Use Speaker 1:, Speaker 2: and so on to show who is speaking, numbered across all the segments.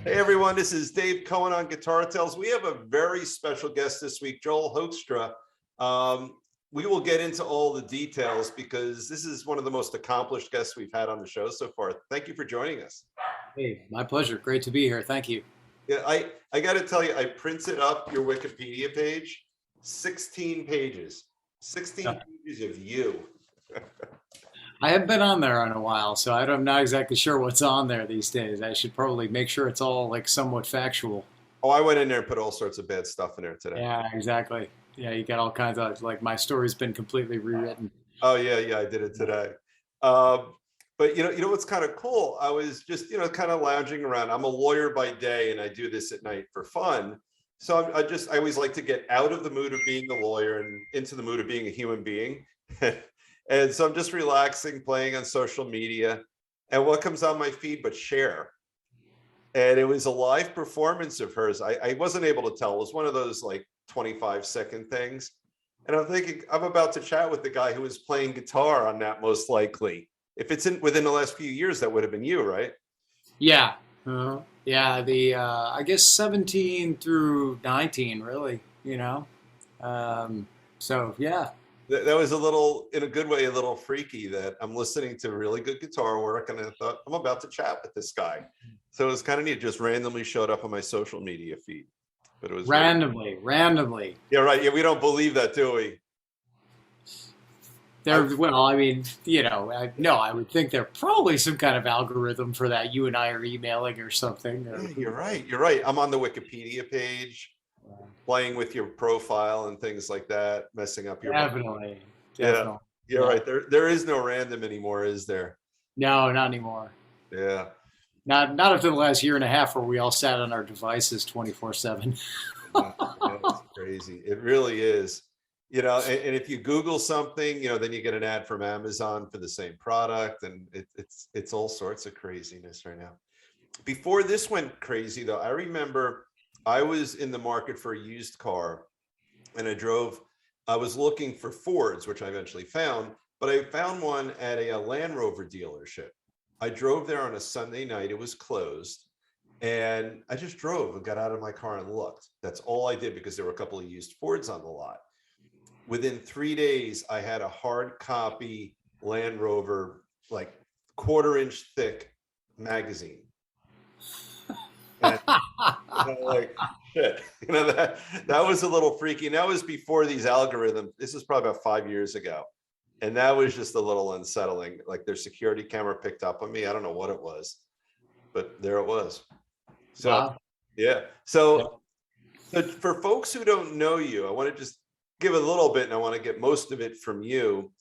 Speaker 1: Hey everyone, this is Dave Cohen on Guitar Tales. We have a very special guest this week, Joel Hoekstra. We will get into all the details because this is one of the most accomplished guests we've had on the show so far. Thank you for joining us.
Speaker 2: Hey, my pleasure. Great to be here. Thank you.
Speaker 1: Yeah, I got to tell you, I printed up your Wikipedia page, 16 pages, 16
Speaker 2: Uh,
Speaker 1: pages of you.
Speaker 2: I haven't been on there in a while, so I'm not exactly sure what's on there these days. I should probably make sure it's all like somewhat factual.
Speaker 1: Oh, I went in there and put all sorts of bad stuff in there today.
Speaker 2: Yeah, exactly. Yeah, you got all kinds of like my story's been completely rewritten.
Speaker 1: Oh yeah, I did it today. Um, but you know what's kind of cool? I was just kind of lounging around. I'm a lawyer by day, and I do this at night for fun. So I always like to get out of the mood of being the lawyer and into the mood of being a human being. And so I'm just relaxing, playing on social media, and what comes on my feed but Cher. And it was a live performance of hers. I wasn't able to tell. It was one of those like 25-second things. And I'm thinking, I'm about to chat with the guy who was playing guitar on that, most likely. If it's within the last few years, that would have been you, right?
Speaker 2: Yeah. Yeah, the I guess 17 through 19 really, you know. So yeah.
Speaker 1: That was a little, in a good way, a little freaky that I'm listening to really good guitar work and I thought, I'm about to chat with this guy. So it was kind of neat, just randomly showed up on my social media feed. But it was very,
Speaker 2: Randomly.
Speaker 1: yeah, right. Yeah, we don't believe that, do we? I,
Speaker 2: Well, I mean, no, I would think there probably some kind of algorithm for that. You and I are emailing or something. Or
Speaker 1: yeah,
Speaker 2: who
Speaker 1: you're
Speaker 2: knows.
Speaker 1: right. You're right. I'm on the Wikipedia page, playing with your profile and things like that, messing up your bio.
Speaker 2: Definitely,
Speaker 1: Yeah,
Speaker 2: definitely.
Speaker 1: you're
Speaker 2: Yeah.
Speaker 1: right. There is no random anymore, is there?
Speaker 2: No, not anymore.
Speaker 1: Yeah.
Speaker 2: Not after the last year and a half where we all sat on our devices 24/7.
Speaker 1: Yeah, it's crazy. It really is. And if you Google something, then you get an ad from Amazon for the same product, and it's all sorts of craziness right now. Before this went crazy, though, I remember I was in the market for a used car, and I was looking for Fords, which I eventually found, but I found one at a Land Rover dealership. I drove there on a Sunday night. It was closed. And I just drove and got out of my car and looked. That's all I did because there were a couple of used Fords on the lot. Within 3 days, I had a hard copy Land Rover, like quarter-inch thick magazine. And like shit, that was a little freaky. And that was before these algorithms. This is probably about 5 years ago. And that was just a little unsettling. Like their security camera picked up on me. I don't know what it was, but there it was. So,
Speaker 2: Wow.
Speaker 1: yeah. So for folks who don't know you, I want to just give a little bit, and I want to get most of it from you.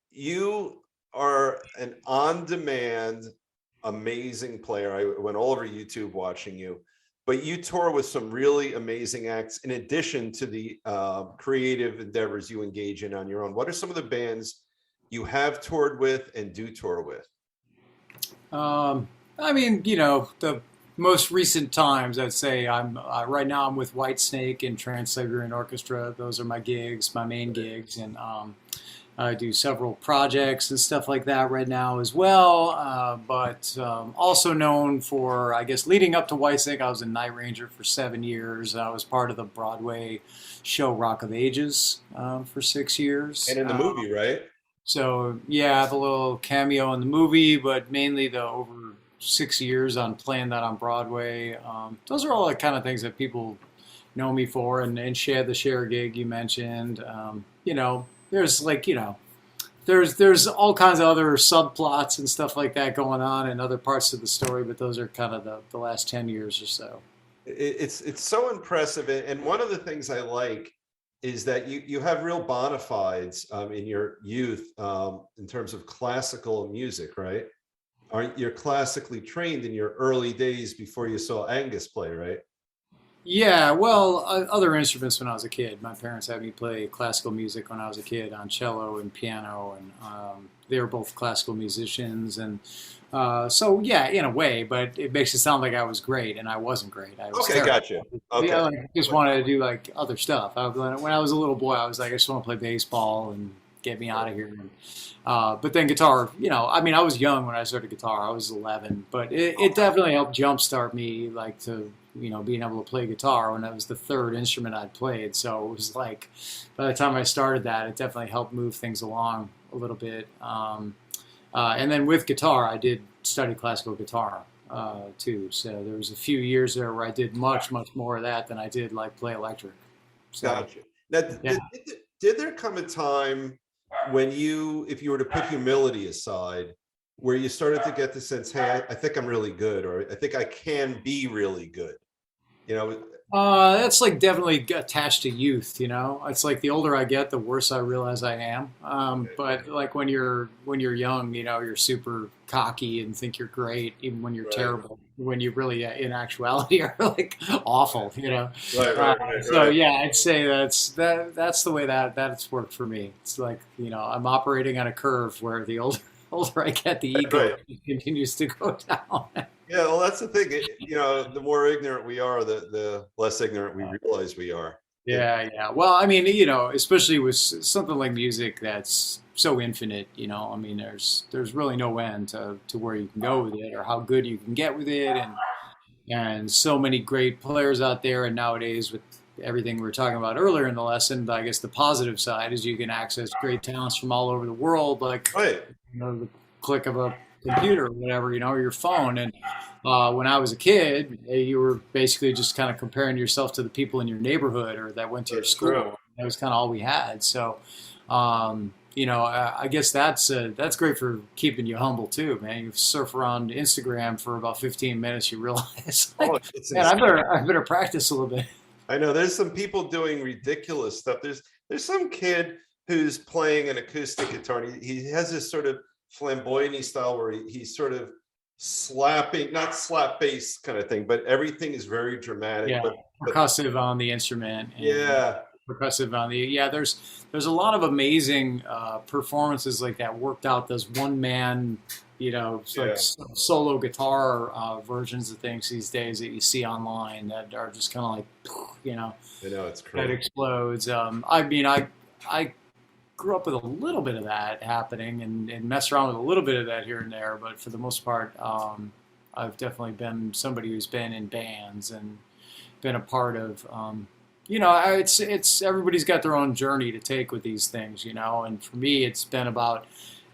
Speaker 1: You are an on-demand, amazing player. I went all over YouTube watching you, but you tour with some really amazing acts in addition to the creative endeavors you engage in on your own. What are some of the bands you have toured with and do tour with?
Speaker 2: Um, I mean, the most recent times, I'd say I'm right now. I'm with Whitesnake and Siberian Orchestra. Those are my gigs, my main gigs, and I do several projects and stuff like that right now as well. But also known for, I guess, leading up to Whitesnake, I was a night ranger for 7 years. I was part of the Broadway show Rock of Ages for 6 years.
Speaker 1: And in the movie, right?
Speaker 2: So yeah, I have a little cameo in the movie, but mainly the over 6 years on playing that on Broadway. Those are all the kind of things that people know me for, and share the share gig you mentioned. There's like there's all kinds of other subplots and stuff like that going on in other parts of the story, but those are kind of the last 10 years or so.
Speaker 1: It's so impressive. And one of the things I like is that you have real bona fides in your youth in terms of classical music, right? Aren't you're classically trained in your early days before you saw Angus play, right?
Speaker 2: Yeah, well, other instruments when I was a kid. My parents had me play classical music when I was a kid on cello and piano, and they were both classical musicians. And so, yeah, in a way, but it makes it sound like I was great, and I wasn't great. I was
Speaker 1: Okay,
Speaker 2: terrible.
Speaker 1: gotcha.
Speaker 2: Yeah,
Speaker 1: Okay.
Speaker 2: like, I just wanted to do like other stuff. When I was a little boy, I was like, I just want to play baseball and get me out of here. And, but then guitar, I mean, I was young when I started guitar. I was 11, but it definitely helped jumpstart me, like to being able to play guitar when that was the third instrument I'd played. So it was like by the time I started that, it definitely helped move things along a little bit. And then with guitar, I did study classical guitar too. So there was a few years there where I did much more of that than I did like play electric. So,
Speaker 1: Gotcha. Now,
Speaker 2: yeah.
Speaker 1: did there come a time when if you were to put humility aside, where you started to get the sense, hey, I think I'm really good, or I think I can be really good?
Speaker 2: That's like definitely attached to youth. It's like the older I get, the worse I realize I am. But like when you're young, you're super cocky and think you're great, even when you're
Speaker 1: Right.
Speaker 2: terrible. When you really, in actuality, are like awful.
Speaker 1: Right.
Speaker 2: So yeah, I'd say that's the way that's worked for me. It's like I'm operating on a curve where the older I get, the ego continues to go down.
Speaker 1: Yeah, well, that's the thing. The more ignorant we are, the less ignorant we realize we are.
Speaker 2: Yeah. Well, I mean, especially with something like music that's so infinite, I mean, there's really no end to where you can go with it or how good you can get with it, and so many great players out there. And nowadays, with everything we were talking about earlier in the lesson, I guess the positive side is you can access great talents from all over the world, like
Speaker 1: Right.
Speaker 2: the click of a computer or whatever, or your phone. And when I was a kid, you were basically just kind of comparing yourself to the people in your neighborhood or that went to your school.
Speaker 1: True.
Speaker 2: That was kind of all we had. So, I guess that's great for keeping you humble too, man. You surf around Instagram for about 15 minutes, you realize, like,
Speaker 1: It's
Speaker 2: man, I better practice a little bit.
Speaker 1: I know there's some people doing ridiculous stuff. There's some kid who's playing an acoustic guitar. And he has this sort of flamboyant style where he's sort of slapping, not slap bass kind of thing, but everything is very dramatic.
Speaker 2: Yeah,
Speaker 1: But
Speaker 2: percussive on the instrument. And
Speaker 1: yeah,
Speaker 2: percussive on the There's a lot of amazing performances like that worked out. Those one man, it's like solo guitar versions of things these days that you see online that are just kind of like,
Speaker 1: I know it's
Speaker 2: that
Speaker 1: crazy.
Speaker 2: explodes. I mean, I grew up with a little bit of that happening and messed around with a little bit of that here and there, but for the most part, I've definitely been somebody who's been in bands and been a part of. It's everybody's got their own journey to take with these things, and for me, it's been about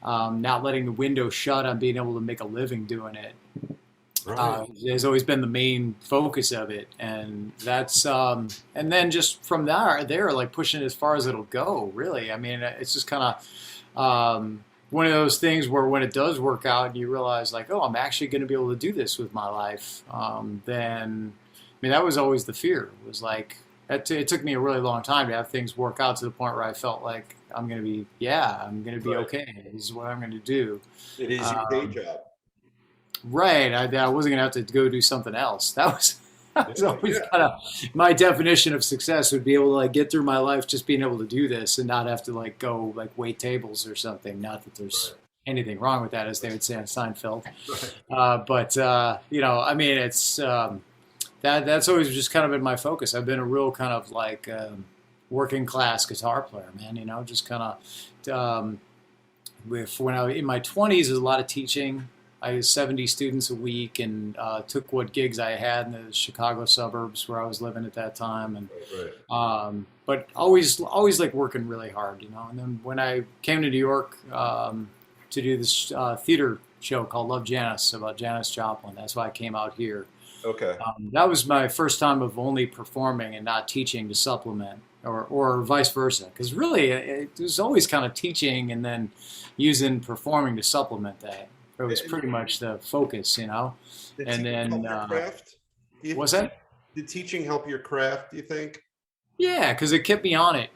Speaker 2: not letting the window shut on being able to make a living doing it.
Speaker 1: Right.
Speaker 2: Has always been the main focus of it, and that's and then just from there, like pushing it as far as it'll go. Really, I mean, it's just kind of one of those things where when it does work out, and you realize like, oh, I'm actually going to be able to do this with my life. Then, I mean, that was always the fear. It was like it took me a really long time to have things work out to the point where I felt like I'm going to be okay. This is what I'm going to do.
Speaker 1: It is your day job.
Speaker 2: Right. I wasn't going to have to go do something else. That was always
Speaker 1: Yeah.
Speaker 2: kind of my definition of success would be able to like get through my life just being able to do this and not have to like go like wait tables or something. Not that there's anything wrong with that, as they would say on Seinfeld. But I mean, it's that's always just kind of been my focus. I've been a real kind of like working class guitar player, man. Just kind of when I was in my 20s, there's a lot of teaching. I had 70 students a week and took what gigs I had in the Chicago suburbs where I was living at that time, and but always like working really hard, And then when I came to New York to do this theater show called Love Janis about Janis Joplin, that's why I came out here.
Speaker 1: Okay.
Speaker 2: That was my first time of only performing and not teaching to supplement, or vice versa. Because really, it was always kind of teaching and then using performing to supplement that. It was pretty much the focus,
Speaker 1: Did
Speaker 2: And
Speaker 1: teaching
Speaker 2: then
Speaker 1: help your craft?
Speaker 2: what's that?
Speaker 1: Did teaching help your craft, do you think?
Speaker 2: Yeah, because it kept me on it.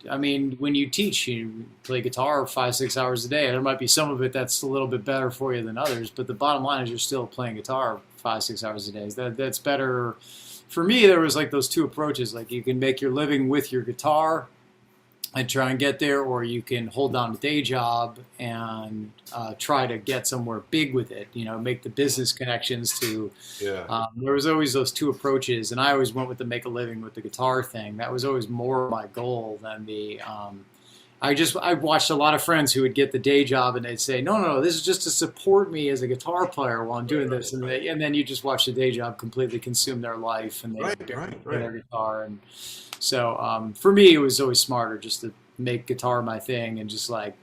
Speaker 2: I mean, when you teach, you play guitar 5-6 hours a day. There might be some of it that's a little bit better for you than others, but the bottom line is you're still playing guitar 5-6 hours a day. That's better. For me, there was like those two approaches. Like you can make your living with your guitar and try and get there, or you can hold down a day job and try to get somewhere big with it. Make the business connections to.
Speaker 1: Yeah.
Speaker 2: There was always those two approaches, and I always went with the make a living with the guitar thing. That was always more my goal than the. I watched a lot of friends who would get the day job and they'd say, no, no, no, this is just to support me as a guitar player while I'm doing this. And then you just watch the day job completely consume their life and they
Speaker 1: Right,
Speaker 2: barely
Speaker 1: right,
Speaker 2: play
Speaker 1: right.
Speaker 2: their guitar. And so for me, it was always smarter just to make guitar my thing and just like,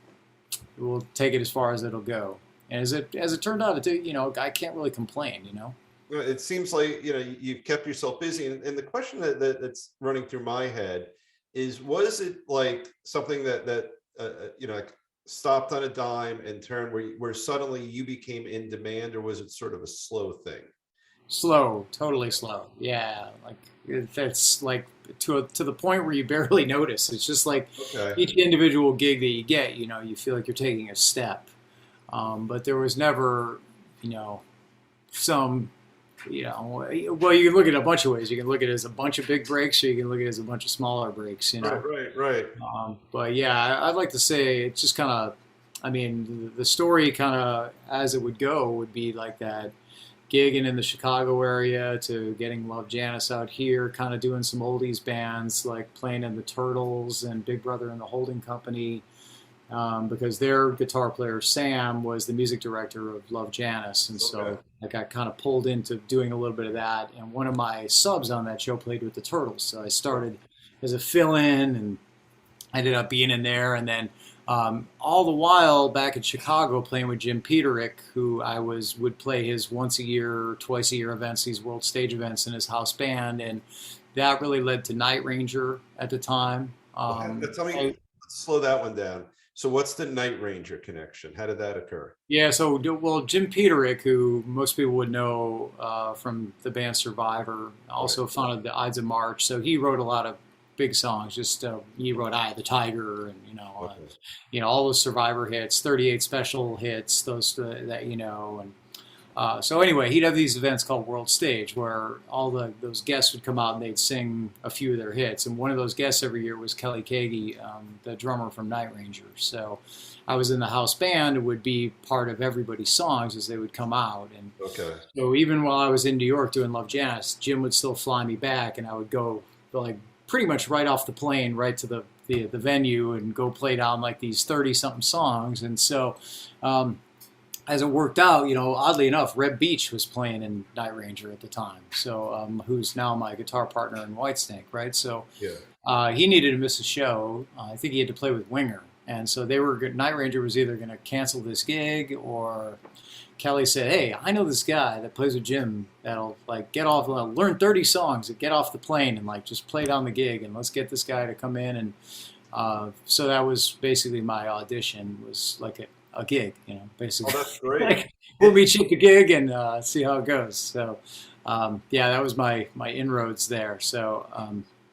Speaker 2: we'll take it as far as it'll go. And as it turned out, I can't really complain, you know.
Speaker 1: Well, it seems like you've kept yourself busy, and the question that's running through my head is: was it like something like stopped on a dime and turned where suddenly you became in demand, or was it sort of a slow thing?
Speaker 2: Slow, totally slow. Yeah, like that's like to the point where you barely notice. It's just like
Speaker 1: Okay,
Speaker 2: each individual gig that you get, you feel like you're taking a step. But there was never, you know, some, well, you can look at it a bunch of ways. You can look at it as a bunch of big breaks, or you can look at it as a bunch of smaller breaks, you
Speaker 1: right,
Speaker 2: know.
Speaker 1: right, right.
Speaker 2: But yeah, I'd like to say it's just kind of, I mean, the story kind of as it would go would be like that gigging in the Chicago area to getting Love Janis out here, kind of doing some oldies bands like playing in the Turtles and Big Brother and the Holding Company, because their guitar player Sam was the music director of Love Janis, and
Speaker 1: Okay,
Speaker 2: so I got kind of pulled into doing a little bit of that. And one of my subs on that show played with the Turtles, so I started as a fill-in and ended up being in there, and then all the while back in Chicago playing with Jim Peterick, who would play his once a year, twice a year events, these world stage events in his house band, and that really led to Night Ranger at the time.
Speaker 1: tell me, let's slow that one down. So, what's the Night Ranger connection? How did that occur?
Speaker 2: Yeah, so well, Jim Peterick, who most people would know from the band Survivor,
Speaker 1: Right.
Speaker 2: also founded the Ides of March. So he wrote a lot of big songs. Just he wrote "Eye of the Tiger" and
Speaker 1: Okay.
Speaker 2: all those Survivor hits, 38 special hits, those that and so anyway, he'd have these events called World Stage where all those guests would come out and they'd sing a few of their hits. And one of those guests every year was Kelly Kagi, the drummer from Night Ranger. So I was in the house band and would be part of everybody's songs as they would come out. And
Speaker 1: Okay.
Speaker 2: so even while I was in New York doing Love Janis, Jim would still fly me back and I would go like pretty much right off the plane right to the venue and go play down like these 30 something songs. And so as it worked out, oddly enough, Reb Beach was playing in Night Ranger at the time. So, who's now my guitar partner in Whitesnake, right? So,
Speaker 1: Yeah.
Speaker 2: he needed to miss a show. I think he had to play with Winger, and so Night Ranger was either going to cancel this gig or Kelly said, "Hey, I know this guy that plays with Jim that'll like learn 30 songs, and get off the plane and like just play down the gig, and let's get this guy to come in." And so that was basically my audition. Was like a gig,
Speaker 1: Oh,
Speaker 2: basically.
Speaker 1: that's great.
Speaker 2: Like, we'll meet you at the gig and see how it goes. So, yeah, that was my inroads there. So,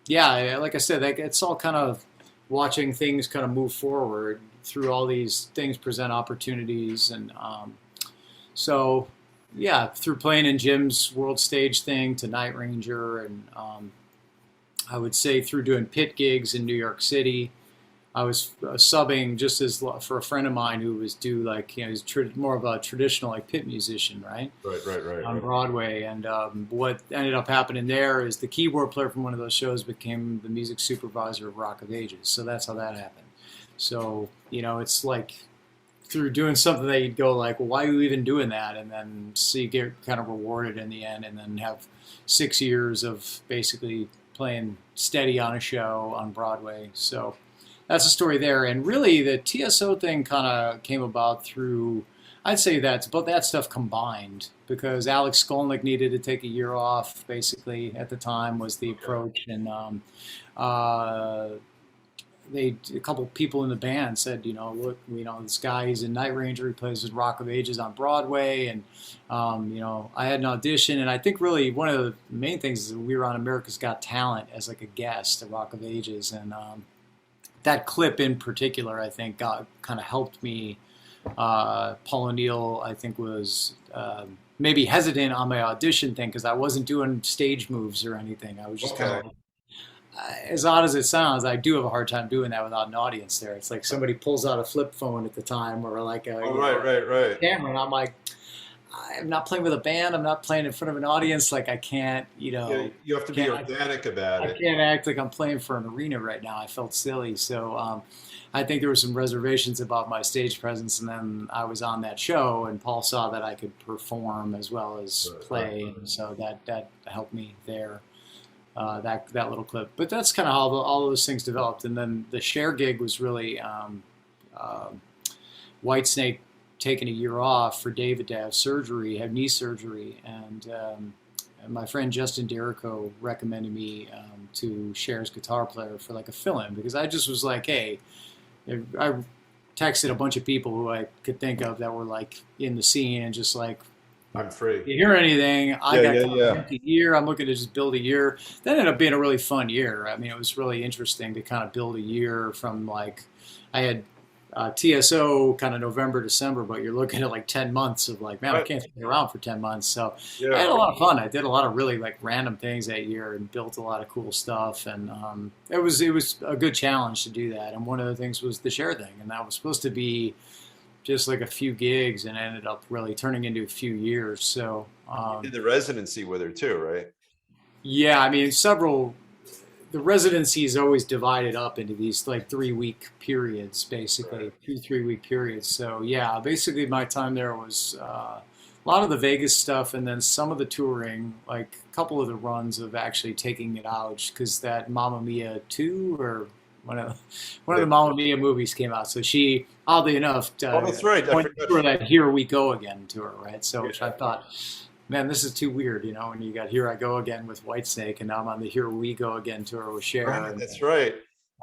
Speaker 2: yeah, like I said, it's all kind of watching things kind of move forward through all these things present opportunities. And so, yeah, through playing in Jim's World Stage thing to Night Ranger, and I would say through doing pit gigs in New York City. I was subbing just as for a friend of mine who was he's more of a traditional like pit musician, right,
Speaker 1: Right, right, right,
Speaker 2: on
Speaker 1: right.
Speaker 2: Broadway. And what ended up happening there is the keyboard player from one of those shows became the music supervisor of Rock of Ages. So that's how that happened. So it's like through doing something that you'd go like, well, why are you even doing that? And then see get kind of rewarded in the end, and then have 6 years of basically playing steady on a show on Broadway. So that's the story there. And really, the TSO thing kind of came about through, I'd say that's both that stuff combined, because Alex Skolnick needed to take a year off, basically, at the time was the approach. And uh, a couple people in the band said, look, this guy, he's in Night Ranger, he plays with Rock of Ages on Broadway. And, I had an audition. And I think really one of the main things is that we were on America's Got Talent as like a guest at Rock of Ages. And, that clip in particular, I think, kind of helped me. Paul O'Neill, I think, was maybe hesitant on my audition thing because I wasn't doing stage moves or anything. I was just kind
Speaker 1: Okay.
Speaker 2: of, as odd as it sounds, I do have a hard time doing that without an audience there. It's like somebody pulls out a flip phone at the time or like a
Speaker 1: Oh, right, right, right.
Speaker 2: camera, and I'm like, I'm not playing with a band. I'm not playing in front of an audience. Like I can't,
Speaker 1: Yeah, you have to be
Speaker 2: can't.
Speaker 1: organic about
Speaker 2: I
Speaker 1: it.
Speaker 2: can't act like I'm playing for an arena right now. I felt silly. So, I think there were some reservations about my stage presence, and then I was on that show, and Paul saw that I could perform as well as play, and so that helped me there. That little clip, but that's kind of how all those things developed, and then the Cher gig was really uh, Whitesnake taking a year off for David to have surgery, have knee surgery, and my friend Justin Derrico recommended me to Cher's guitar player for like a fill-in because I just was like, hey, I texted a bunch of people who I could think of that were like in the scene and just like,
Speaker 1: I'm free.
Speaker 2: you hear anything? I got
Speaker 1: Yeah,
Speaker 2: kind of an empty year. I'm looking to just build a year. That ended up being a really fun year. I mean, it was really interesting to kind of build a year from like, I had TSO kind of November, December, but you're looking at like 10 months of like, man, I can't stay around for 10 months. So I had a lot of fun. I did a lot of really like random things that year and built a lot of cool stuff. And it was a good challenge to do that. And one of the things was the Cher thing. And that was supposed to be just like a few gigs and ended up really turning into a few years. So
Speaker 1: you did the residency with her too, right?
Speaker 2: yeah, I mean, the residency is always divided up into these like 3 week periods, basically 2 3 week periods. So yeah, basically my time there was a lot of the Vegas stuff and then some of the touring, like a couple of the runs of actually taking it out because that Mamma Mia 2 or one of the Mamma Mia movies came out. So she, oddly enough,
Speaker 1: oh, that's right. I
Speaker 2: went
Speaker 1: forgot.
Speaker 2: for that Here We Go Again tour, right? So which I thought, man, this is too weird, you know, when you got Here I Go Again with Whitesnake and now I'm on the Here We Go Again tour with Cher.
Speaker 1: Right, that's right.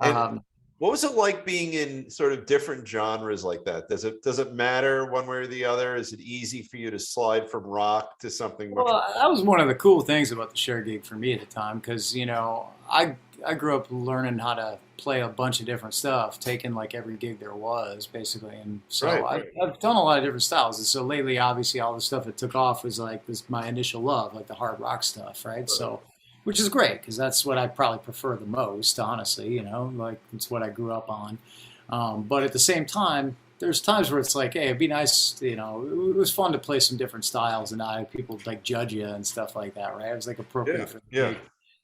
Speaker 1: And what was it like being in sort of different genres like that? Does it matter one way or the other? Is it easy for you to slide from rock to something much?
Speaker 2: Well, that was one of the cool things about the Cher gig for me at the time because, you know, I grew up learning how to play a bunch of different stuff, taking like every gig there was basically. And so I've done a lot of different styles. And so lately, obviously, all the stuff that took off was like my initial love, like the hard rock stuff, right? So, which is great because that's what I probably prefer the most, honestly, you know, like it's what I grew up on. But at the same time, there's times where it's like, hey, it'd be nice, you know, it was fun to play some different styles and not have people like judge you and stuff like that, right? It was like appropriate for me.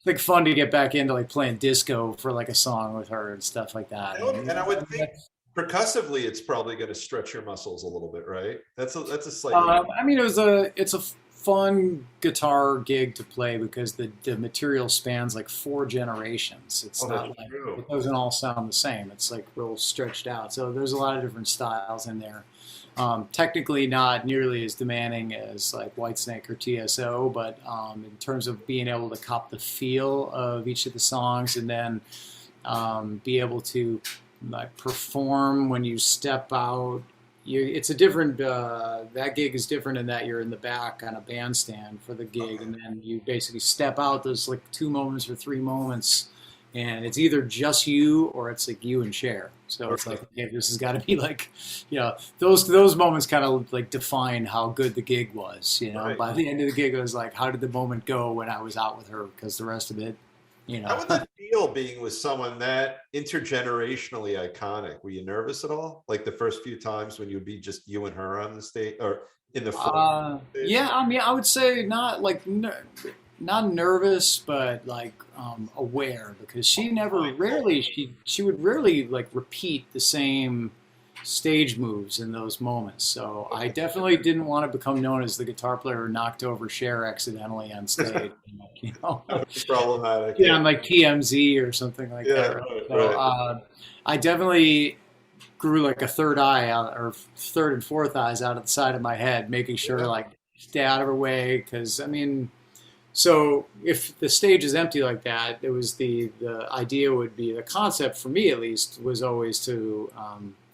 Speaker 2: Like fun to get back into like playing disco for like a song with her and stuff like that.
Speaker 1: And I would think percussively, it's probably going to stretch your muscles a little bit, right? That's a slightly.
Speaker 2: I mean, it's a fun guitar gig to play because the material spans like 4 generations. It's not like it doesn't all sound the same. It's like real stretched out. So there's a lot of different styles in there. Technically not nearly as demanding as like Whitesnake or TSO, but in terms of being able to cop the feel of each of the songs and then be able to like perform when you step out. It's a different, that gig is different in that you're in the back on a bandstand for the gig and then you basically step out those like 2 moments or 3 moments and it's either just you or it's like you and Cher. So it's like, okay, this has got to be like, you know, those moments kind of like define how good the gig was. You know, by the end of the gig, it was like, how did the moment go when I was out with her? Because the rest of it, you know.
Speaker 1: How would that feel being with someone that intergenerationally iconic? Were you nervous at all? Like the first few times when you would be just you and her on the stage or in the front?
Speaker 2: Yeah, I mean, I would say not like not nervous, but like aware because she would rarely like repeat the same stage moves in those moments. So I definitely didn't want to become known as the guitar player who knocked over Cher accidentally on stage. You know,
Speaker 1: problematic.
Speaker 2: Yeah, on like TMZ or something like that. Right? So I definitely grew like a third eye out, or third and fourth eyes out of the side of my head, making sure to like stay out of her way. Because I mean. So if the stage is empty like that, it was the idea would be, the concept for me at least was always to,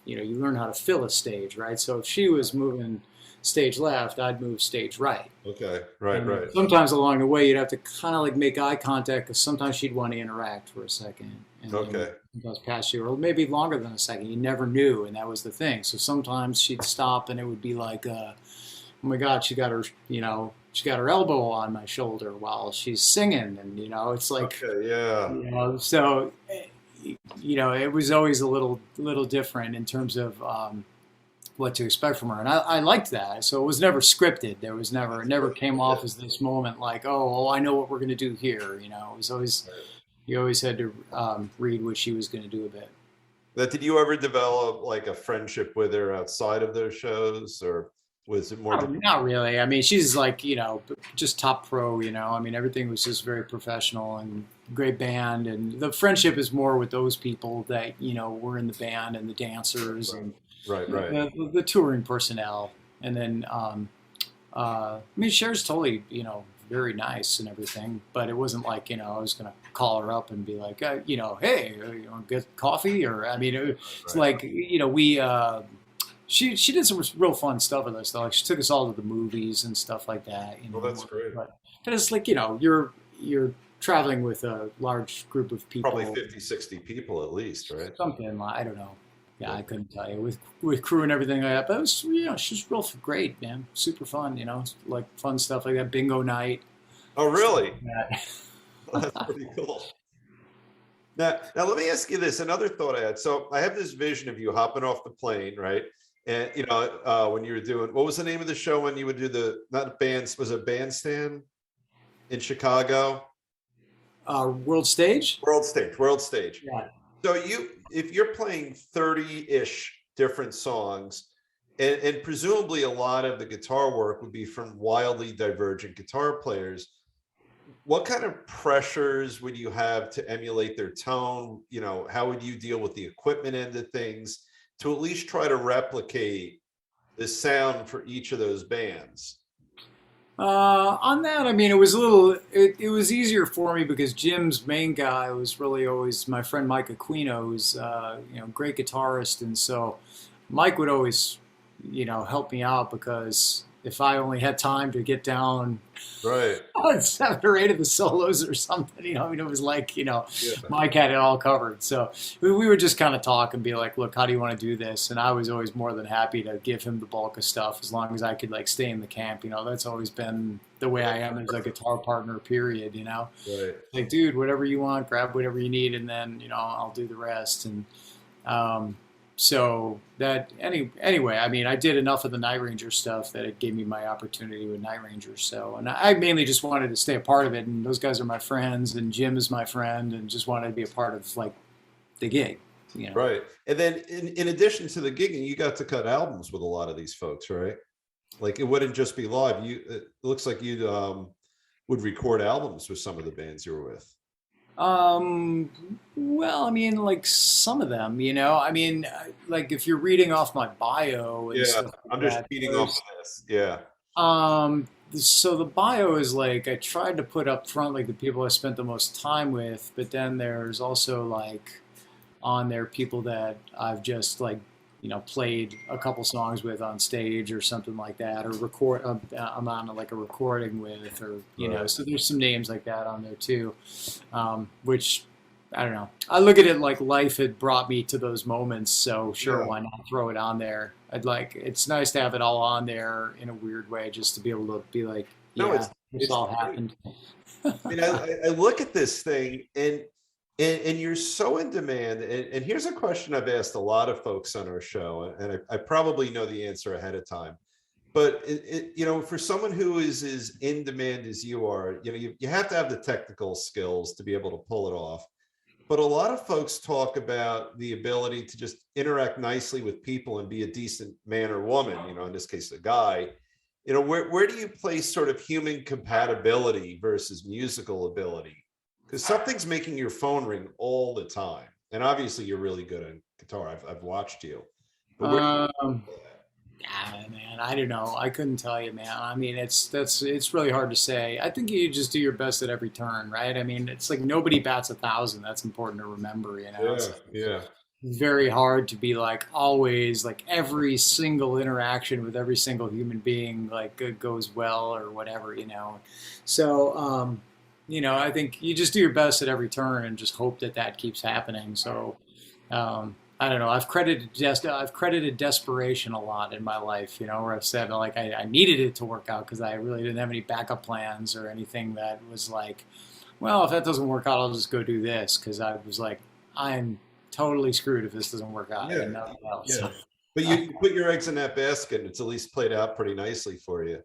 Speaker 2: you know, you learn how to fill a stage, right? So if she was moving stage left, I'd move stage right.
Speaker 1: Okay, right.
Speaker 2: Sometimes along the way, you'd have to kind of like make eye contact because sometimes she'd want to interact for a second. And sometimes past you, or maybe longer than a second. You never knew, and that was the thing. So sometimes she'd stop, and it would be like, oh my God, she got her, you know, she got her elbow on my shoulder while she's singing, and you know, it's like, you know, so you know, it was always a little different in terms of what to expect from her, and I liked that. So it was never scripted. There was never, it never came off as this moment like, oh, I know what we're going to do here. You know, it was always you always had to read what she was going to do a bit.
Speaker 1: That did you ever develop like a friendship with her outside of those shows, or was it more?
Speaker 2: Not really. I mean, she's like, just top pro, I mean, everything was just very professional and great band. And the friendship is more with those people that, were in the band and the dancers and
Speaker 1: Right, right.
Speaker 2: the touring personnel. And then, I mean, Cher's totally, very nice and everything, but it wasn't like, I was going to call her up and be like, hey, you want to get coffee? Or, I mean, it's
Speaker 1: Right.
Speaker 2: like, she did some real fun stuff with us though. Like she took us all to the movies and stuff like that.
Speaker 1: Well, that's great.
Speaker 2: But it's like you're traveling with a large group of people.
Speaker 1: Probably 50, 60 people at least, right?
Speaker 2: Something like I don't know. Yeah,
Speaker 1: Yeah.
Speaker 2: I couldn't tell you with crew and everything like that. But it was she's real great, man. Super fun, like fun stuff like that. Bingo night.
Speaker 1: Oh, really?
Speaker 2: Yeah.
Speaker 1: That's pretty cool. Now let me ask you this. Another thought I had. So I have this vision of you hopping off the plane, right? And when you were doing, what was the name of the show when you would do the not bands? Was it Bandstand in Chicago?
Speaker 2: World stage.
Speaker 1: World Stage. World Stage.
Speaker 2: Yeah.
Speaker 1: So if you're playing 30-ish different songs, and presumably a lot of the guitar work would be from wildly divergent guitar players, what kind of pressures would you have to emulate their tone? How would you deal with the equipment end of things to at least try to replicate the sound for each of those bands?
Speaker 2: On that, I mean, it was easier for me because Jim's main guy was really always my friend Mike Aquino, who's great guitarist, and so Mike would always help me out because if I only had time to get down
Speaker 1: Right.
Speaker 2: on 7 or 8 of the solos or something, I mean, it was like
Speaker 1: Yeah.
Speaker 2: Mike had it all covered. So we would just kind of talk and be like, look, how do you want to do this? And I was always more than happy to give him the bulk of stuff as long as I could like stay in the camp. That's always been the way I am as a guitar partner, period.
Speaker 1: Right.
Speaker 2: Like, dude, whatever you want, grab whatever you need, and then, I'll do the rest. And, so that anyway, I mean, I did enough of the Night Ranger stuff that it gave me my opportunity with Night Ranger. So, and I mainly just wanted to stay a part of it. And those guys are my friends, and Jim is my friend, and just wanted to be a part of like the gig.
Speaker 1: Right. And then in addition to the gigging, you got to cut albums with a lot of these folks, right? Like it wouldn't just be live. It looks like you would record albums with some of the bands you were with.
Speaker 2: Well, I mean, like some of them, I mean, like if you're reading off my bio and
Speaker 1: Yeah,
Speaker 2: stuff like
Speaker 1: I'm just
Speaker 2: that,
Speaker 1: feeding off of this. Yeah.
Speaker 2: so the bio is like I tried to put up front like the people I spent the most time with, but then there's also like on there people that I've just like played a couple songs with on stage or something like that, or I'm on like a recording with, or
Speaker 1: Right.
Speaker 2: so there's some names like that on there too, which I don't know. I look at it like life had brought me to those moments, so sure,
Speaker 1: Yeah.
Speaker 2: why not throw it on there? It's nice to have it all on there in a weird way, just to be able to be like,
Speaker 1: No,
Speaker 2: yeah, this
Speaker 1: it's
Speaker 2: all
Speaker 1: great.
Speaker 2: happened.
Speaker 1: I mean, I look at this thing and you're so in demand. And here's a question I've asked a lot of folks on our show, and I probably know the answer ahead of time. But for someone who is as in demand as you are, you have to have the technical skills to be able to pull it off. But a lot of folks talk about the ability to just interact nicely with people and be a decent man or woman, in this case, a guy. Where do you place sort of human compatibility versus musical ability? Because something's making your phone ring all the time. And obviously you're really good at guitar. I've watched you. But where do you
Speaker 2: Um, Yeah, man, I don't know. I couldn't tell you, man. I mean, it's really hard to say. I think you just do your best at every turn, right? I mean, it's like nobody bats 1,000. That's important to remember,
Speaker 1: yeah,
Speaker 2: It's
Speaker 1: yeah.
Speaker 2: very hard to be like always like every single interaction with every single human being like goes well or whatever. So, I think you just do your best at every turn and just hope that that keeps happening. So, I don't know. I've credited desperation a lot in my life, where I've said like I needed it to work out because I really didn't have any backup plans or anything that was like, well, if that doesn't work out, I'll just go do this because I was like, I'm totally screwed if this doesn't work out.
Speaker 1: Yeah,
Speaker 2: And nothing else.
Speaker 1: yeah. But you put your eggs in that basket, and it's at least played out pretty nicely for you.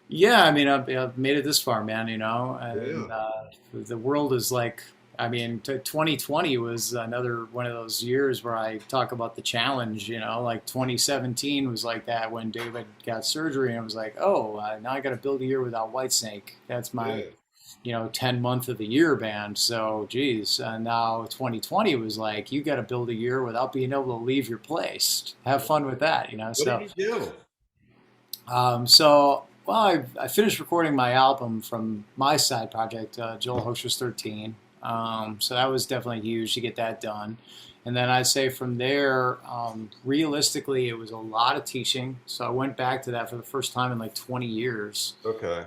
Speaker 2: Yeah, I mean, I've made it this far, man, and
Speaker 1: Yeah.
Speaker 2: the world is like, I mean, 2020 was another one of those years where I talk about the challenge, like 2017 was like that when David got surgery and it was like, oh, now I got to build a year without Whitesnake. That's my,
Speaker 1: Yeah.
Speaker 2: 10 month of the year band. So, geez. And now 2020 was like, you got to build a year without being able to leave your place. Have fun with that.
Speaker 1: What did
Speaker 2: So,
Speaker 1: you do?
Speaker 2: well, I finished recording my album from my side project, Joel Hoekstra's 13. So that was definitely huge to get that done. And then I'd say from there, realistically, it was a lot of teaching. So I went back to that for the first time in like 20 years,
Speaker 1: Okay.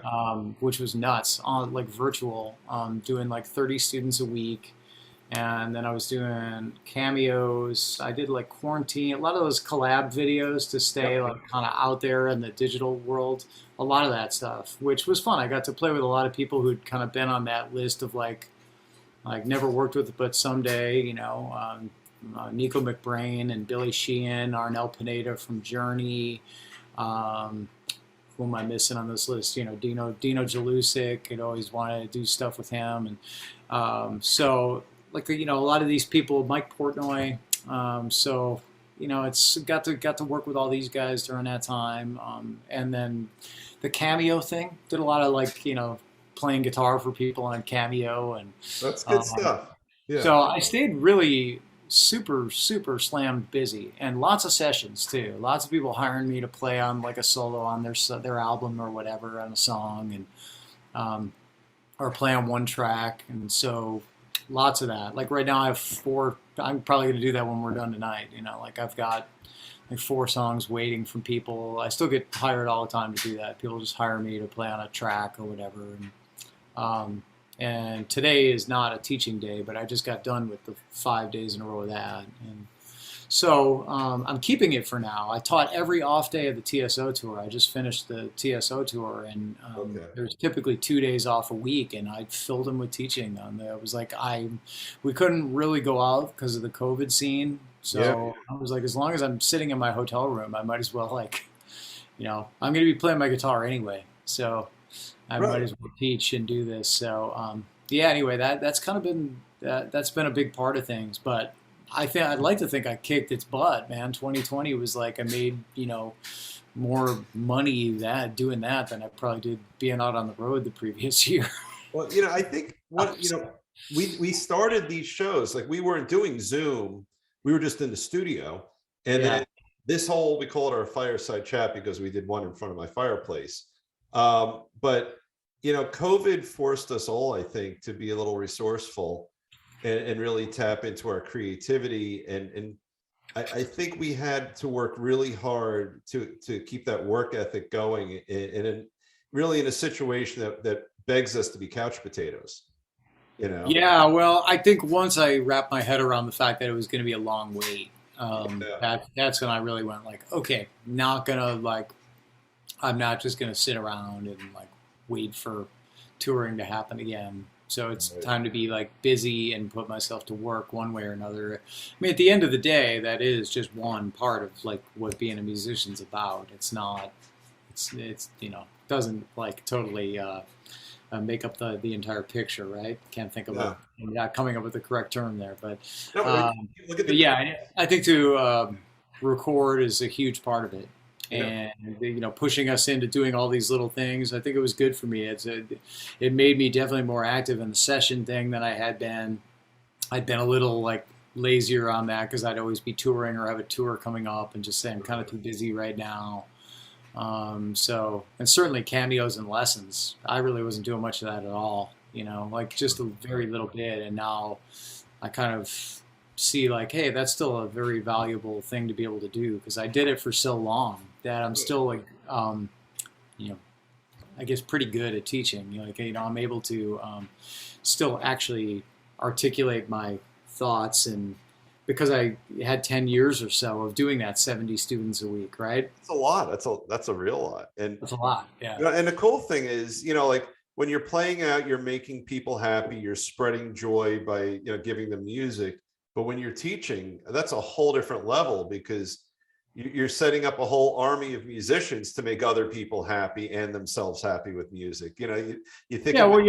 Speaker 2: which was nuts, on like virtual, doing like 30 students a week. And then I was doing cameos. I did like quarantine, a lot of those collab videos to stay
Speaker 1: Yep.
Speaker 2: like kind of out there in the digital world. A lot of that stuff, which was fun. I got to play with a lot of people who'd kind of been on that list of like never worked with, but someday, Nico McBrain and Billy Sheehan, Arnel Pineda from Journey. Um, who am I missing on this list? Dino Jalusic. I'd always wanted to do stuff with him, and so like a lot of these people, Mike Portnoy. So it's got to work with all these guys during that time, and then the Cameo thing. Did a lot of playing guitar for people on Cameo, and
Speaker 1: That's good
Speaker 2: um,
Speaker 1: stuff. Yeah.
Speaker 2: so I stayed really super super slammed busy, and lots of sessions too. Lots of people hiring me to play on like a solo on their album or whatever on a song, and um, or play on one track, and so lots of that. Like right now, I have four. I'm probably going to do that when we're done tonight. Like I've got like four songs waiting from people. I still get hired all the time to do that. People just hire me to play on a track or whatever. And today is not a teaching day, but I just got done with the 5 days in a row of that. And so I'm keeping it for now. I taught every off day of the TSO tour. I just finished the TSO tour, and
Speaker 1: Okay.
Speaker 2: there's typically 2 days off a week, and I filled them with teaching. It was like we couldn't really go out because of the COVID scene.
Speaker 1: Yeah.
Speaker 2: So I was like, as long as I'm sitting in my hotel room, I might as well I'm going to be playing my guitar anyway. So I might
Speaker 1: Right.
Speaker 2: as well teach and do this. So yeah. Anyway, that's kind of been that's been a big part of things. But I'd like to think I kicked its butt, man. 2020 was like I made more money doing that than I probably did being out on the road the previous year.
Speaker 1: Well, I think we started these shows, like we weren't doing Zoom. We were just in the studio. And
Speaker 2: Yeah.
Speaker 1: then this whole, we call it our fireside chat because we did one in front of my fireplace. But COVID forced us all, I think, to be a little resourceful and really tap into our creativity. And I think we had to work really hard to keep that work ethic going really in a situation that begs us to be couch potatoes.
Speaker 2: Yeah, well, I think once I wrapped my head around the fact that it was going to be a long wait,
Speaker 1: Yeah.
Speaker 2: that's when I really went like, okay, not gonna I'm not just gonna sit around and like wait for touring to happen again. So it's
Speaker 1: Right.
Speaker 2: time to be like busy and put myself to work one way or another. I mean, at the end of the day, that is just one part of like what being a musician's about. It's not, it's doesn't like totally make up the entire picture, right? Can't think of
Speaker 1: Yeah.
Speaker 2: I'm not coming up with the correct term there,
Speaker 1: No, look at
Speaker 2: but
Speaker 1: the
Speaker 2: yeah, I think to record is a huge part of it,
Speaker 1: yeah.
Speaker 2: and pushing us into doing all these little things. I think it was good for me. It made me definitely more active in the session thing than I had been. I'd been a little like lazier on that because I'd always be touring or have a tour coming up and just say I'm kind of too busy right now. And certainly cameos and lessons. I really wasn't doing much of that at all, like just a very little bit. And now I kind of see like, hey, that's still a very valuable thing to be able to do because I did it for so long that I'm still like, you know, I guess pretty good at teaching. I'm able to still actually articulate my thoughts and because I had 10 years or so of doing that 70 students a week, right?
Speaker 1: It's a lot. That's a real lot. And
Speaker 2: That's a lot. Yeah.
Speaker 1: and the cool thing is, like when you're playing out, you're making people happy, you're spreading joy by, giving them music. But when you're teaching, that's a whole different level because you're setting up a whole army of musicians to make other people happy and themselves happy with music. You know, you think
Speaker 2: Yeah,
Speaker 1: of
Speaker 2: well,
Speaker 1: it,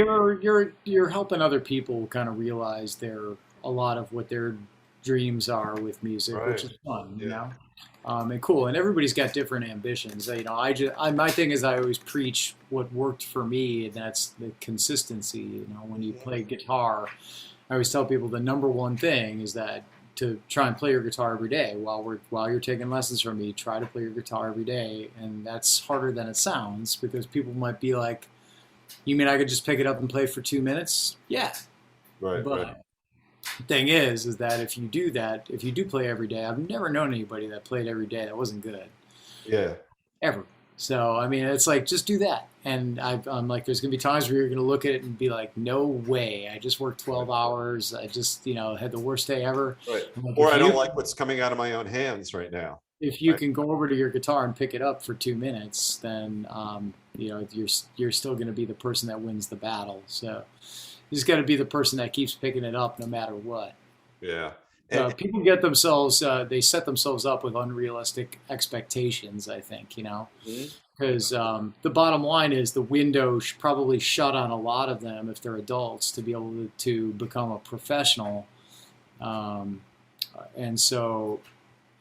Speaker 2: you're helping other people kind of realize a lot of what their dreams are with music, which
Speaker 1: right?
Speaker 2: is fun, you
Speaker 1: Yeah,
Speaker 2: know, and cool. And everybody's got different ambitions. You know, my thing is I always preach what worked for me, and that's the consistency. You know, when you
Speaker 1: mhm,
Speaker 2: play guitar, I always tell people the number one thing is that to try and play your guitar every day while you're taking lessons from me. Try to play your guitar every day, and that's harder than it sounds because people might be like, "You mean I could just pick it up and play for 2 minutes?" Yeah,
Speaker 1: right, right.
Speaker 2: but the thing is that if you do that, if you do play every day, I've never known anybody that played every day that wasn't good
Speaker 1: Yeah,
Speaker 2: ever. So I mean, it's like just do that. And I'm like, there's gonna be times where you're gonna look at it and be like, no way! I just worked
Speaker 1: right,
Speaker 2: 12 hours. I just had the worst day ever.
Speaker 1: right.
Speaker 2: I'm like,
Speaker 1: Or I don't like what's coming out of my own hands right now.
Speaker 2: if you
Speaker 1: Right,
Speaker 2: can go over to your guitar and pick it up for 2 minutes, then you're still gonna be the person that wins the battle. So you just got to be the person that keeps picking it up no matter what.
Speaker 1: yeah.
Speaker 2: People get themselves, they set themselves up with unrealistic expectations, I think,
Speaker 1: Mhm.
Speaker 2: because the bottom line is the window probably shut on a lot of them if they're adults to be able to become a professional. Um, and so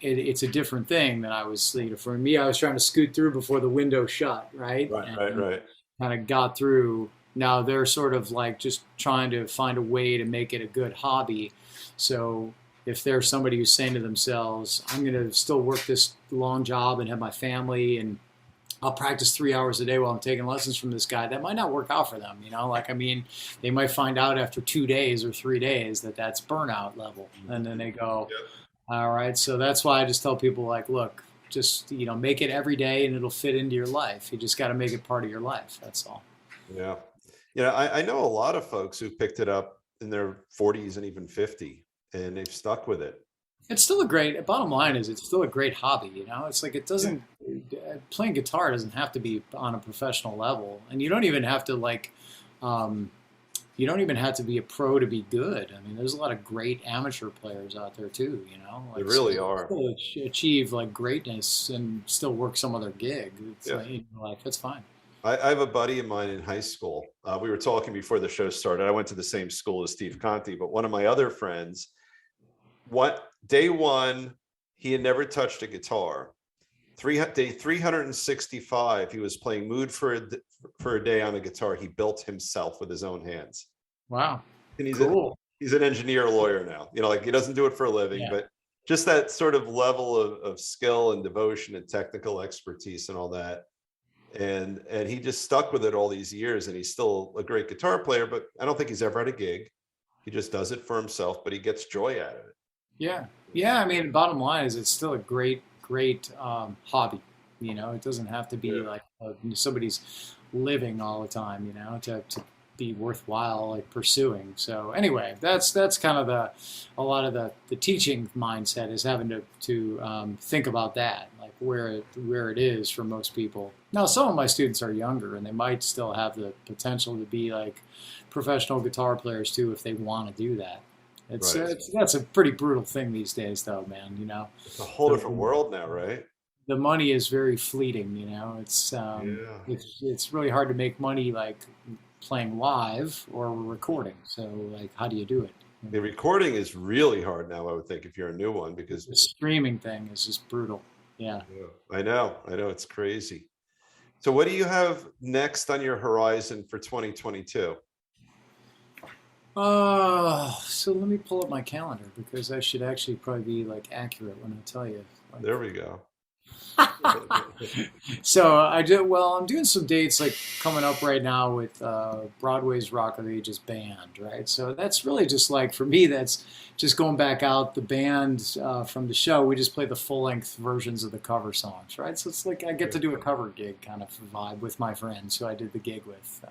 Speaker 2: it's a different thing than I was, for me, I was trying to scoot through before the window shut, right?
Speaker 1: Right, right,
Speaker 2: And
Speaker 1: right.
Speaker 2: kind of got through. Now they're sort of like just trying to find a way to make it a good hobby. So if there's somebody who's saying to themselves, I'm going to still work this long job and have my family and I'll practice 3 hours a day while I'm taking lessons from this guy, that might not work out for them. Like, I mean, they might find out after 2 days or 3 days that that's burnout level. And then they go,
Speaker 1: Yep.
Speaker 2: all right. So that's why I just tell people like, look, just, make it every day and it'll fit into your life. You just got to make it part of your life. That's all.
Speaker 1: Yeah. Yeah. I know a lot of folks who picked it up in their 40s and even 50, and they've stuck with it.
Speaker 2: It's still bottom line is it's still a great hobby, It's like it
Speaker 1: Yeah.
Speaker 2: doesn't, playing guitar doesn't have to be on a professional level. And you don't even have to um, you don't even have to be a pro to be good. I mean, there's a lot of great amateur players out there too,
Speaker 1: They
Speaker 2: like
Speaker 1: really are.
Speaker 2: still achieve like greatness and still work some other gig. It's
Speaker 1: Yeah.
Speaker 2: like that's fine.
Speaker 1: I have a buddy of mine in high school. We were talking before the show started. I went to the same school as Steve Conti, but one of my other friends, what day one, he had never touched a guitar. Day 365, he was playing Mood for a Day on a guitar he built himself with his own hands.
Speaker 2: Wow.
Speaker 1: And
Speaker 2: Cool.
Speaker 1: he's an engineer lawyer now. Like he doesn't do it for a living,
Speaker 2: Yeah.
Speaker 1: but just that sort of level of skill and devotion and technical expertise and all that. And he just stuck with it all these years, and he's still a great guitar player, but I don't think he's ever had a gig. He just does it for himself, but he gets joy out of it.
Speaker 2: Yeah. Yeah. I mean, bottom line is it's still a great hobby. It doesn't have to be
Speaker 1: Yeah.
Speaker 2: like somebody's living all the time, to be worthwhile like pursuing. So anyway, that's kind of a lot of the teaching mindset is having to think about that, like where it is for most people. Now, some of my students are younger and they might still have the potential to be like professional guitar players too if they want to do that.
Speaker 1: Right.
Speaker 2: That's a pretty brutal thing these days, though, man.
Speaker 1: It's a whole different
Speaker 2: The
Speaker 1: world now, right?
Speaker 2: the money is very fleeting.
Speaker 1: Yeah.
Speaker 2: It's really hard to make money like playing live or recording. So like, how do you do it?
Speaker 1: The recording is really hard now, I would think, if you're a new one, because
Speaker 2: The streaming thing is just brutal. Yeah.
Speaker 1: yeah, I know it's crazy. So what do you have next on your horizon for 2022?
Speaker 2: So let me pull up my calendar because I should actually probably be like accurate when I tell you. Like,
Speaker 1: There we go.
Speaker 2: so I'm doing some dates like coming up right now with Broadway's Rock of Ages band, right? So that's really just like for me, that's just going back out the band from the show. We just play the full length versions of the cover songs, right? So it's like I get to do a cover gig kind of vibe with my friends who I did the gig with.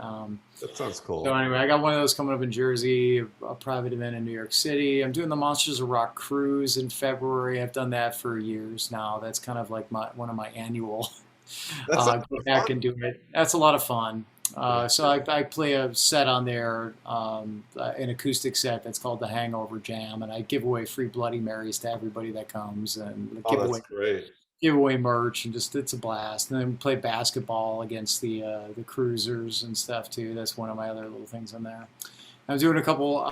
Speaker 1: That sounds cool.
Speaker 2: So anyway, I got one of those coming up in Jersey, a private event in New York City. I'm doing the Monsters of Rock cruise in February. I've done that for years now. That's kind of like one of my annual
Speaker 1: That's
Speaker 2: go back and do it. That's a lot of fun. So I play a set on there, an acoustic set that's called the Hangover Jam, and I give away free Bloody Marys to everybody that comes, and
Speaker 1: oh,
Speaker 2: give
Speaker 1: that's
Speaker 2: away
Speaker 1: great.
Speaker 2: give away merch and just it's a blast. And then we play basketball against the cruisers and stuff too. That's one of my other little things in there. I'm doing a couple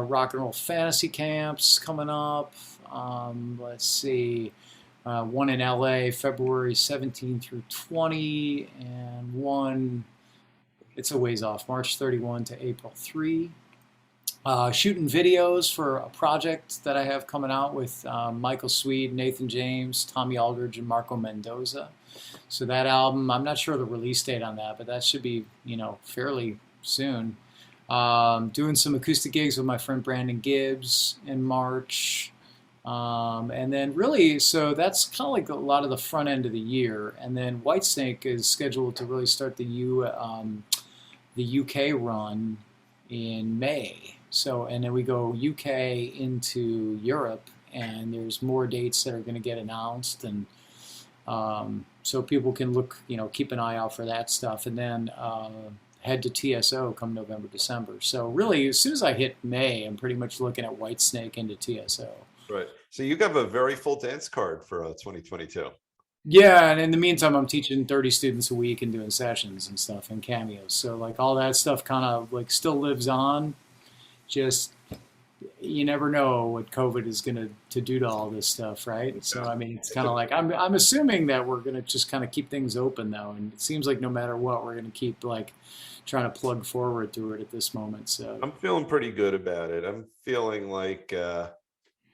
Speaker 2: rock and roll fantasy camps coming up. Let's see, one in LA, February 17 through 20, and one, it's a ways off, March 31 to April 3. Shooting videos for a project that I have coming out with Michael Swede, Nathan James, Tommy Aldridge, and Marco Mendoza. So that album, I'm not sure the release date on that, but that should be, fairly soon. Doing some acoustic gigs with my friend Brandon Gibbs in March. And then really, so that's kind of like a lot of the front end of the year. And then Whitesnake is scheduled to really start the UK run in May. So, and then we go UK into Europe, and there's more dates that are going to get announced, and so people can look, keep an eye out for that stuff, and then head to TSO come November, December. So really, as soon as I hit May, I'm pretty much looking at Whitesnake into TSO.
Speaker 1: Right. So you have a very full dance card for 2022.
Speaker 2: Yeah, and in the meantime, I'm teaching 30 students a week and doing sessions and stuff and cameos. So like all that stuff kind of like still lives on. Just you never know what COVID is going to do to all this stuff, right? So I mean, it's kind of like I'm assuming that we're going to just kind of keep things open though, and it seems like no matter what, we're going to keep like trying to plug forward through it at this moment. So
Speaker 1: I'm feeling pretty good about it. I'm feeling like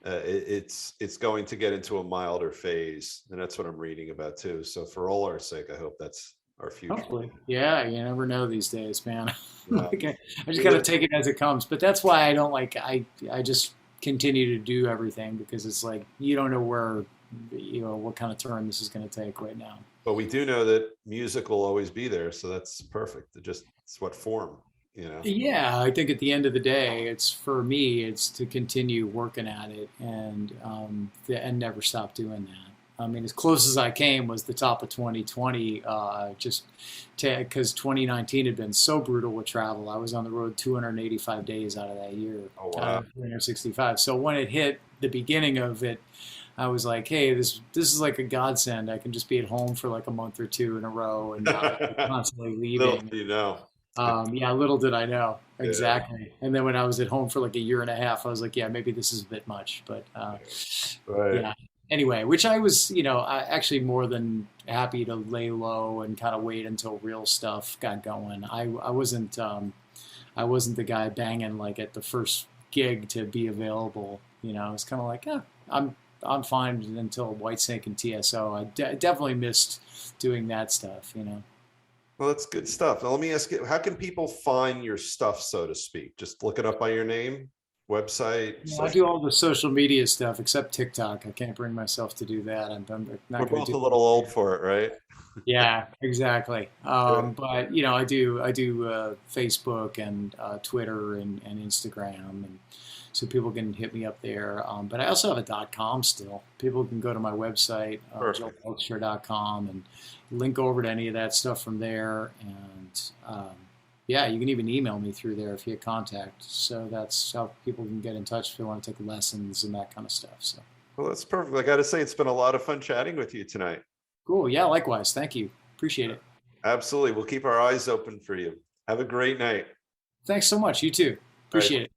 Speaker 1: it's going to get into a milder phase, and that's what I'm reading about too. So for all our sake, I hope that's our future.
Speaker 2: Hopefully. Yeah, you never know these days, man.
Speaker 1: Yeah.
Speaker 2: Like, I just got to take it as it comes. But that's why I don't like, I just continue to do everything, because it's like, you don't know where, what kind of turn this is going to take right now.
Speaker 1: But we do know that music will always be there. So that's perfect. It's what form,
Speaker 2: Yeah, I think at the end of the day, it's for me, it's to continue working at it and never stop doing that. I mean, as close as I came was the top of 2020, just because 2019 had been so brutal with travel. I was on the road 285 days out of that year.
Speaker 1: Oh, wow.
Speaker 2: 365. So when it hit the beginning of it, I was like, hey, this is like a godsend. I can just be at home for like a month or two in a row and not constantly leaving.
Speaker 1: Little do you know.
Speaker 2: Yeah, little did I know. Exactly.
Speaker 1: Yeah.
Speaker 2: And then when I was at home for like a year and a half, I was like, yeah, maybe this is a bit much. But
Speaker 1: Right.
Speaker 2: yeah. Anyway, which I was, actually more than happy to lay low and kind of wait until real stuff got going. I wasn't the guy banging like at the first gig to be available. It's kind of like, yeah, I'm fine until Whitesnake and TSO. I definitely missed doing that stuff.
Speaker 1: Well, that's good stuff. Now, let me ask you, how can people find your stuff, so to speak? Just look it up by your name, website?
Speaker 2: I do all the social media stuff except TikTok. I can't bring myself to do that. I'm not
Speaker 1: We're
Speaker 2: going
Speaker 1: both
Speaker 2: to do
Speaker 1: a little old for it, right?
Speaker 2: Yeah, exactly. But I do Facebook and Twitter and Instagram, and so people can hit me up there. But I also have a .com still. People can go to my website, joelhoekstra.com, and link over to any of that stuff from there. And you can even email me through there if you get contact. So that's how people can get in touch if they want to take lessons and that kind of stuff. So.
Speaker 1: Well, that's perfect. I got to say, it's been a lot of fun chatting with you tonight.
Speaker 2: Cool. Yeah, likewise. Thank you. Appreciate it.
Speaker 1: Absolutely. We'll keep our eyes open for you. Have a great night.
Speaker 2: Thanks so much. You too. Appreciate it.